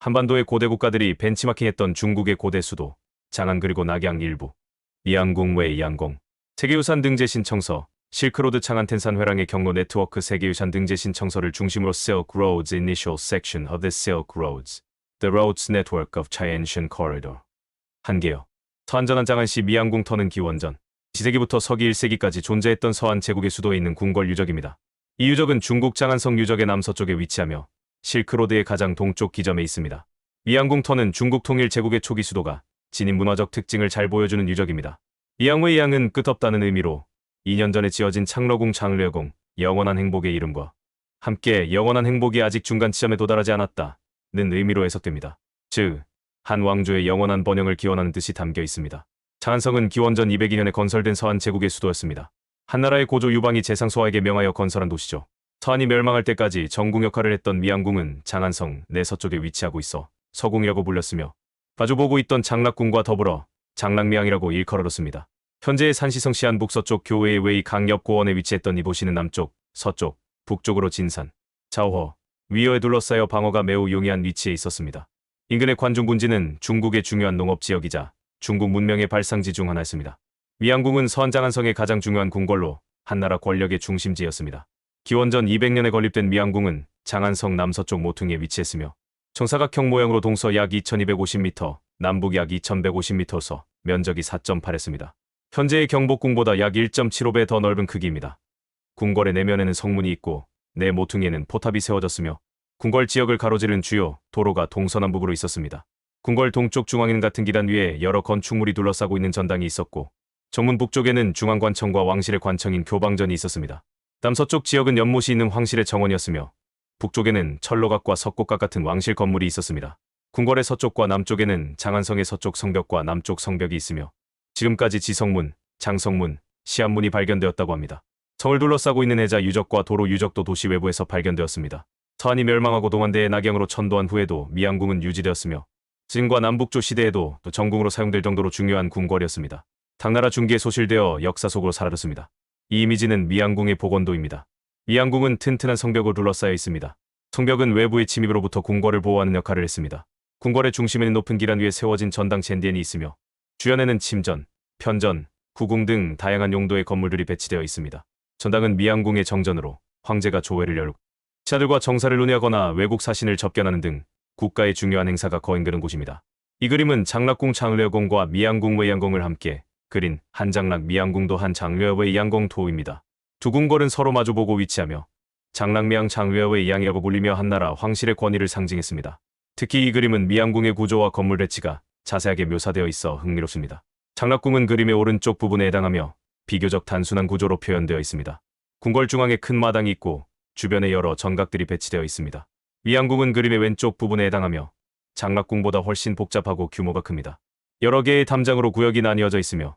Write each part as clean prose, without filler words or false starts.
한반도의 고대 국가들이 벤치마킹했던 중국의 고대 수도, 장안 그리고 낙양 일부, 미양궁 외 양공, 세계유산 등재 신청서, 실크로드 창안텐산 회랑의 경로 네트워크 세계유산 등재 신청서를 중심으로 Silk Roads Initial Section of the Silk Roads, The Roads Network of Chai-Ancient Corridor. 한계요. 서안전한 장안시 미양궁 터는 기원전 2세기부터 서기 1세기까지 존재했던 서안 제국의 수도에 있는 궁궐 유적입니다. 이 유적은 중국 장안성 유적의 남서쪽에 위치하며 실크로드의 가장 동쪽 기점에 있습니다. 미양궁 터는 중국 통일 제국의 초기 수도가 지닌 문화적 특징을 잘 보여주는 유적입니다. 미양웨이 양은 끝없다는 의미로 2년 전에 지어진 창러궁 장르여궁, 영원한 행복의 이름과 함께 영원한 행복이 아직 중간 지점에 도달하지 않았다는 의미로 해석됩니다. 즉, 한 왕조의 영원한 번영을 기원하는 뜻이 담겨 있습니다. 장안성은 기원전 202년에 건설된 서안 제국의 수도였습니다. 한나라의 고조 유방이 재상소와에게 명하여 건설한 도시죠. 서안이 멸망할 때까지 정궁 역할을 했던 미양궁은 장안성 내 서쪽에 위치하고 있어 서궁이라고 불렸으며 마주보고 있던 장락궁과 더불어 장락미양이라고 일컬어졌습니다. 현재의 산시성 시안 북서쪽 교외의 웨이 강옆 고원에 위치했던 이 도시는 남쪽, 서쪽, 북쪽으로 진산, 자오허, 위어에 둘러싸여 방어가 매우 용이한 위치에 있었습니다. 인근의 관중군지는 중국의 중요한 농업지역이자 중국 문명의 발상지 중 하나였습니다. 미양궁은 서안 장안성의 가장 중요한 궁궐로 한나라 권력의 중심지였습니다. 기원전 200년에 건립된 미양궁은 장안성 남서쪽 모퉁이에 위치했으며 정사각형 모양으로 동서 약 2250m, 남북 약 2150m서 면적이 4.8했습니다. 현재의 경복궁보다 약 1.75배 더 넓은 크기입니다. 궁궐의 내면에는 성문이 있고 내 모퉁이에는 포탑이 세워졌으며 궁궐 지역을 가로지른 주요 도로가 동서남북으로 있었습니다. 궁궐 동쪽 중앙에는 같은 기단 위에 여러 건축물이 둘러싸고 있는 전당이 있었고 정문 북쪽에는 중앙관청과 왕실의 관청인 교방전이 있었습니다. 남서쪽 지역은 연못이 있는 황실의 정원이었으며 북쪽에는 철로각과 석곡각 같은 왕실 건물이 있었습니다. 궁궐의 서쪽과 남쪽에는 장안성의 서쪽 성벽과 남쪽 성벽이 있으며 지금까지 지성문, 장성문, 시안문이 발견되었다고 합니다. 성을 둘러싸고 있는 해자 유적과 도로 유적도 도시 외부에서 발견되었습니다. 서안이 멸망하고 동안대의 낙양으로 천도한 후에도 미양궁은 유지되었으며 진과 남북조 시대에도 또 정궁으로 사용될 정도로 중요한 궁궐이었습니다. 당나라 중기에 소실되어 역사 속으로 사라졌습니다. 이 이미지는 미양궁의 복원도입니다. 미양궁은 튼튼한 성벽으로 둘러싸여 있습니다. 성벽은 외부의 침입으로부터 궁궐을 보호하는 역할을 했습니다. 궁궐의 중심에는 높은 기란 위에 세워진 전당 젠디엔이 있으며 주변에는 침전, 편전, 후궁 등 다양한 용도의 건물들이 배치되어 있습니다. 전당은 미양궁의 정전으로 황제가 조회를 열고 신하들과 정사를 논의하거나 외국 사신을 접견하는 등 국가의 중요한 행사가 거행되는 곳입니다. 이 그림은 장락궁 장르여궁과 미양궁 외양궁을 함께 그린 한장락 미양궁도 한 장르여의 양궁 도입니다. 두 궁궐은 서로 마주보고 위치하며 장락미양 장르여의 양이라고 불리며 한나라 황실의 권위를 상징했습니다. 특히 이 그림은 미양궁의 구조와 건물 배치가 자세하게 묘사되어 있어 흥미롭습니다. 장락궁은 그림의 오른쪽 부분에 해당하며 비교적 단순한 구조로 표현되어 있습니다. 궁궐 중앙에 큰 마당이 있고 주변에 여러 전각들이 배치되어 있습니다. 미양궁은 그림의 왼쪽 부분에 해당하며 장락궁보다 훨씬 복잡하고 규모가 큽니다. 여러 개의 담장으로 구역이 나뉘어져 있으며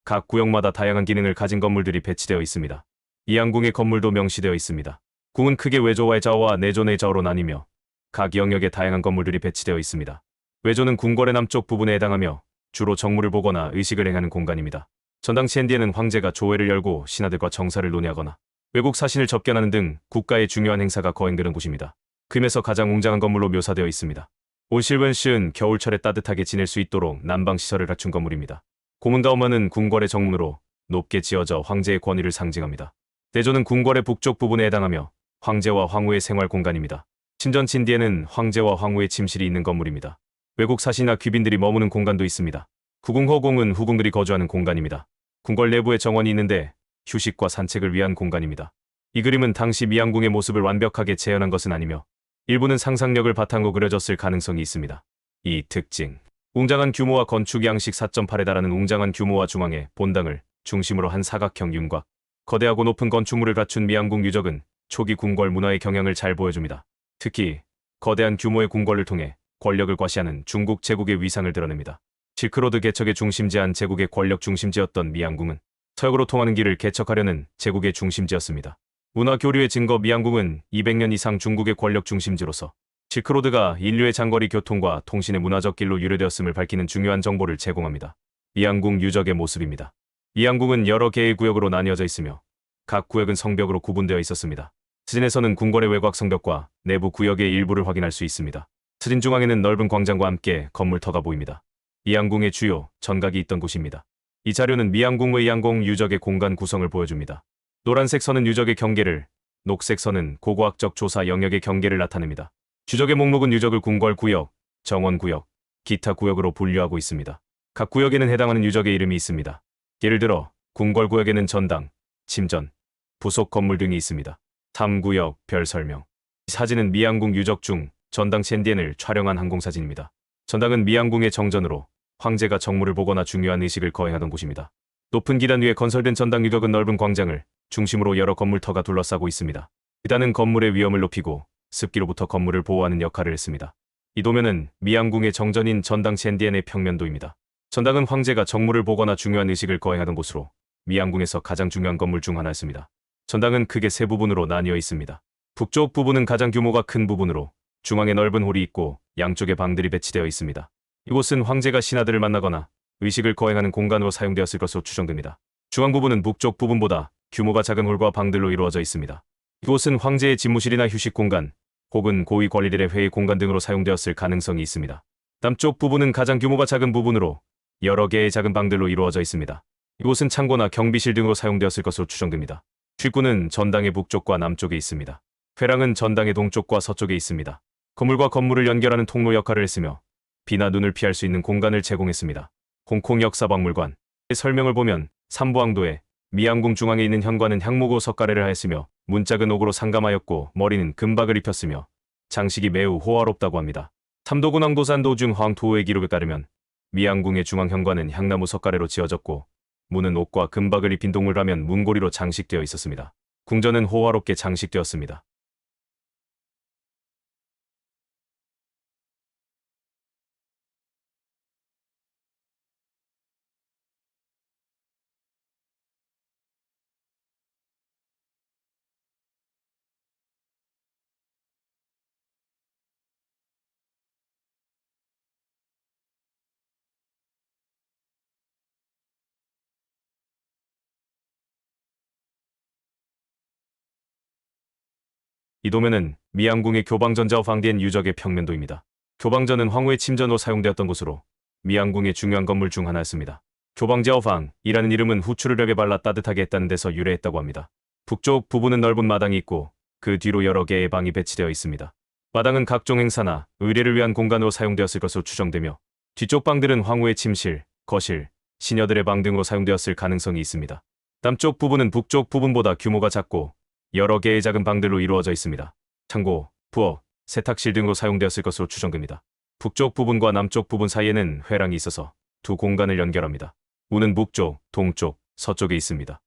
각 구역마다 다양한 기능을 가진 건물들이 배치되어 있습니다. 미양궁의 건물도 명시되어 있습니다. 궁은 크게 외조와의 좌우와 내조의 좌우로 나뉘며 각 영역에 다양한 건물들이 배치되어 있습니다. 외조는 궁궐의 남쪽 부분에 해당하며 주로 정무를 보거나 의식을 행하는 공간입니다. 전당 첸디에는 황제가 조회를 열고 신하들과 정사를 논의하거나 외국 사신을 접견하는 등 국가의 중요한 행사가 거행되는 곳입니다. 그림에서 가장 웅장한 건물로 묘사되어 있습니다. 온실wen시은 겨울철에 따뜻하게 지낼 수 있도록 난방시설을 갖춘 건물입니다. 고문가오만은 궁궐의 정문으로 높게 지어져 황제의 권위를 상징합니다. 내조는 궁궐의 북쪽 부분에 해당하며 황제와 황후의 생활 공간입니다. 침전 진디에는 황제와 황후의 침실이 있는 건물입니다. 외국 사신이나 귀빈들이 머무는 공간도 있습니다. 후궁허궁은 후궁들이 거주하는 공간입니다. 궁궐 내부에 정원이 있는데 휴식과 산책을 위한 공간입니다. 이 그림은 당시 미양궁의 모습을 완벽하게 재현한 것은 아니며 일부는 상상력을 바탕으로 그려졌을 가능성이 있습니다. 이 특징, 웅장한 규모와 건축 양식 4.8에 달하는 웅장한 규모와 중앙에 본당을 중심으로 한 사각형 윤곽, 거대하고 높은 건축물을 갖춘 미양궁 유적은 초기 궁궐 문화의 경향을 잘 보여줍니다. 특히 거대한 규모의 궁궐을 통해 권력을 과시하는 중국 제국의 위상을 드러냅니다. 실크로드 개척의 중심지한 제국의 권력 중심지였던 미양궁은 서역으로 통하는 길을 개척하려는 제국의 중심지였습니다. 문화 교류의 증거 미양궁은 200년 이상 중국의 권력 중심지로서 실크로드가 인류의 장거리 교통과 통신의 문화적 길로 유래되었음을 밝히는 중요한 정보를 제공합니다. 미양궁 유적의 모습입니다. 미양궁은 여러 개의 구역으로 나뉘어져 있으며 각 구역은 성벽으로 구분되어 있었습니다. 사진에서는 궁궐의 외곽 성벽과 내부 구역의 일부를 확인할 수 있습니다. 사진 중앙에는 넓은 광장과 함께 건물터가 보입니다. 미양궁의 주요 전각이 있던 곳입니다. 이 자료는 미양궁의 양궁 유적의 공간 구성을 보여줍니다. 노란색 선은 유적의 경계를, 녹색 선은 고고학적 조사 영역의 경계를 나타냅니다. 주적의 목록은 유적을 궁궐구역, 정원구역, 기타 구역으로 분류하고 있습니다. 각 구역에는 해당하는 유적의 이름이 있습니다. 예를 들어 궁궐구역에는 전당, 침전, 부속 건물 등이 있습니다. 3구역 별 설명. 이 사진은 미양궁 유적 중 전당 첸디엔을 촬영한 항공사진입니다. 전당은 미양궁의 정전으로 황제가 정무를 보거나 중요한 의식을 거행하던 곳입니다. 높은 기단 위에 건설된 전당 유적은 넓은 광장을 중심으로 여러 건물터가 둘러싸고 있습니다. 기단은 건물의 위험을 높이고 습기로부터 건물을 보호하는 역할을 했습니다. 이 도면은 미양궁의 정전인 전당 첸디엔의 평면도입니다. 전당은 황제가 정무를 보거나 중요한 의식을 거행하던 곳으로 미양궁에서 가장 중요한 건물 중 하나였습니다. 전당은 크게 세 부분으로 나뉘어 있습니다. 북쪽 부분은 가장 규모가 큰 부분으로 중앙에 넓은 홀이 있고 양쪽에 방들이 배치되어 있습니다. 이곳은 황제가 신하들을 만나거나 의식을 거행하는 공간으로 사용되었을 것으로 추정됩니다. 중앙 부분은 북쪽 부분보다 규모가 작은 홀과 방들로 이루어져 있습니다. 이곳은 황제의 집무실이나 휴식 공간, 혹은 고위 관리들의 회의 공간 등으로 사용되었을 가능성이 있습니다. 남쪽 부분은 가장 규모가 작은 부분으로 여러 개의 작은 방들로 이루어져 있습니다. 이곳은 창고나 경비실 등으로 사용되었을 것으로 추정됩니다. 출구는 전당의 북쪽과 남쪽에 있습니다. 회랑은 전당의 동쪽과 서쪽에 있습니다. 건물과 건물을 연결하는 통로 역할을 했으며 비나 눈을 피할 수 있는 공간을 제공했습니다. 홍콩 역사박물관의 설명을 보면 삼부항도에 미양궁 중앙에 있는 현관은 향목으로 석가래를 하였으며 문짝은 옥으로 상감하였고 머리는 금박을 입혔으며 장식이 매우 호화롭다고 합니다. 삼도군왕도산 도중 황토의 기록에 따르면 미양궁의 중앙 현관은 향나무 석가래로 지어졌고 문은 옥과 금박을 입힌 동물라면 문고리로 장식되어 있었습니다. 궁전은 호화롭게 장식되었습니다. 이 도면은 미양궁의 교방전자와 방대한 유적의 평면도입니다. 교방전은 황후의 침전으로 사용되었던 곳으로 미양궁의 중요한 건물 중 하나였습니다. 교방제어방이라는 이름은 후추를 벽에 발라 따뜻하게 했다는 데서 유래했다고 합니다. 북쪽 부분은 넓은 마당이 있고 그 뒤로 여러 개의 방이 배치되어 있습니다. 마당은 각종 행사나 의례를 위한 공간으로 사용되었을 것으로 추정되며 뒤쪽 방들은 황후의 침실, 거실, 시녀들의 방 등으로 사용되었을 가능성이 있습니다. 남쪽 부분은 북쪽 부분보다 규모가 작고 여러 개의 작은 방들로 이루어져 있습니다. 창고, 부엌, 세탁실 등으로 사용되었을 것으로 추정됩니다. 북쪽 부분과 남쪽 부분 사이에는 회랑이 있어서 두 공간을 연결합니다. 문은 북쪽, 동쪽, 서쪽에 있습니다.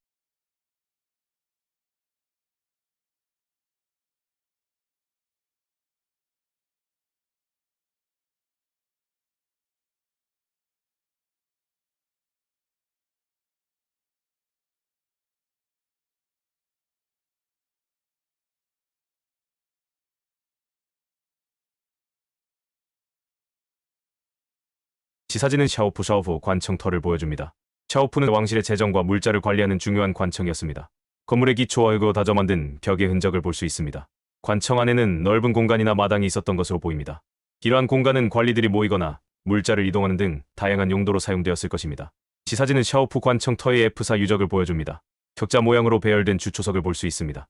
지사진은 샤오프 관청터를 보여줍니다. 샤오프는 왕실의 재정과 물자를 관리하는 중요한 관청이었습니다. 건물의 기초와 흙으로 다져 만든 벽의 흔적을 볼 수 있습니다. 관청 안에는 넓은 공간이나 마당이 있었던 것으로 보입니다. 이러한 공간은 관리들이 모이거나 물자를 이동하는 등 다양한 용도로 사용되었을 것입니다. 지사진은 샤오프 관청터의 F사 유적을 보여줍니다. 격자 모양으로 배열된 주초석을 볼 수 있습니다.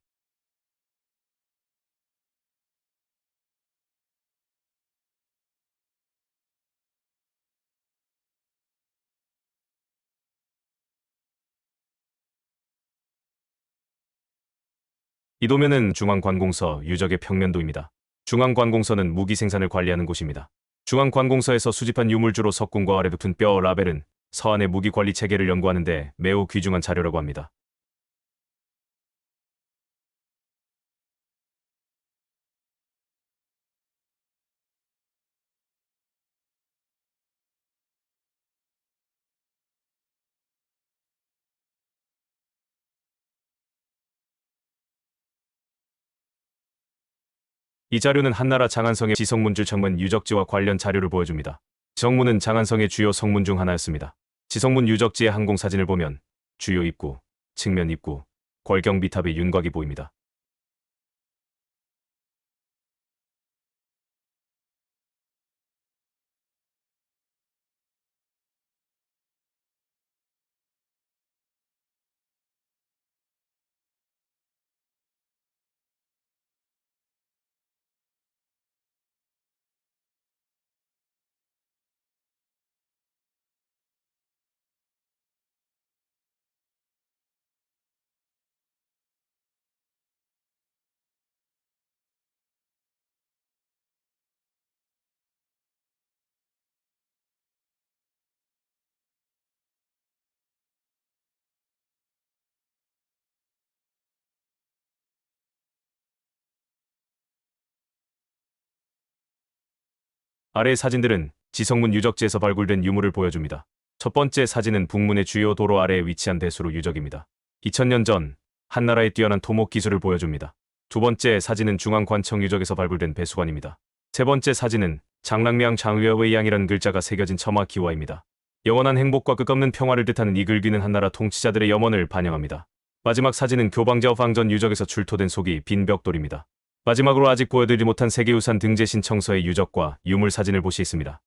이 도면은 중앙관공서 유적의 평면도입니다. 중앙관공서는 무기 생산을 관리하는 곳입니다. 중앙관공서에서 수집한 유물주로 석궁과 아래 붙은 뼈 라벨은 서한의 무기 관리 체계를 연구하는 데 매우 귀중한 자료라고 합니다. 이 자료는 한나라 장안성의 지성문줄 정문 유적지와 관련 자료를 보여줍니다. 지성문은 장안성의 주요 성문 중 하나였습니다. 지성문 유적지의 항공사진을 보면 주요 입구, 측면 입구, 궐경비탑의 윤곽이 보입니다. 아래의 사진들은 지성문 유적지에서 발굴된 유물을 보여줍니다. 첫 번째 사진은 북문의 주요 도로 아래에 위치한 배수로 유적입니다. 2000년 전 한나라의 뛰어난 토목 기술을 보여줍니다. 두 번째 사진은 중앙관청 유적에서 발굴된 배수관입니다. 세 번째 사진은 장랑명 장위의 양이라는 글자가 새겨진 처마 기와입니다. 영원한 행복과 끝없는 평화를 뜻하는 이 글귀는 한나라 통치자들의 염원을 반영합니다. 마지막 사진은 교방제와 방전 유적에서 출토된 속이 빈 벽돌입니다. 마지막으로 아직 보여드리지 못한 세계유산 등재 신청서의 유적과 유물 사진을 볼 수 있습니다.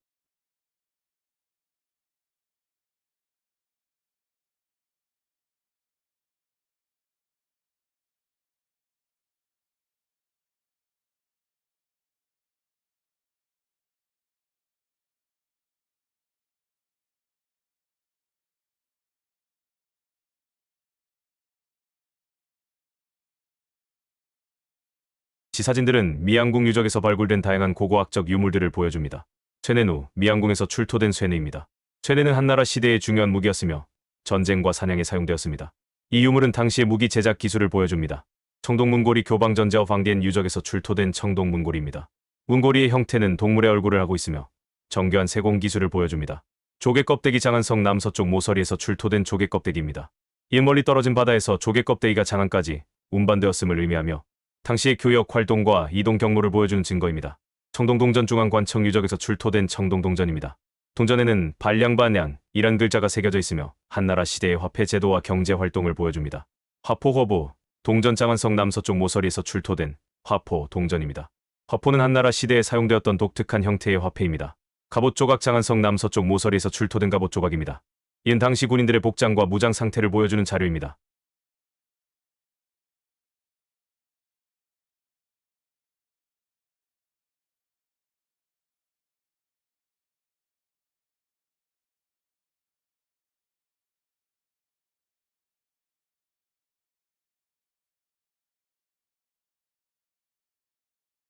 지사진들은 미양궁 유적에서 발굴된 다양한 고고학적 유물들을 보여줍니다. 쇠뇌누, 미양궁에서 출토된 쇠뇌입니다. 쇠뇌는 한나라 시대의 중요한 무기였으며 전쟁과 사냥에 사용되었습니다. 이 유물은 당시의 무기 제작 기술을 보여줍니다. 청동문고리 교방전제와 방대한 유적에서 출토된 청동문고리입니다. 문고리의 형태는 동물의 얼굴을 하고 있으며 정교한 세공 기술을 보여줍니다. 조개껍데기 장안성 남서쪽 모서리에서 출토된 조개껍데기입니다. 이 멀리 떨어진 바다에서 조개껍데기가 장안까지 운반되었음을 의미하며 당시의 교역 활동과 이동 경로를 보여주는 증거입니다. 청동동전 중앙관청 유적에서 출토된 청동동전입니다. 동전에는 발량반양 이란 글자가 새겨져 있으며 한나라 시대의 화폐 제도와 경제 활동을 보여줍니다. 화포허부, 동전 장안성 남서쪽 모서리에서 출토된 화포 동전입니다. 화포는 한나라 시대에 사용되었던 독특한 형태의 화폐입니다. 갑옷 조각 장안성 남서쪽 모서리에서 출토된 갑옷 조각입니다. 이는 당시 군인들의 복장과 무장 상태를 보여주는 자료입니다.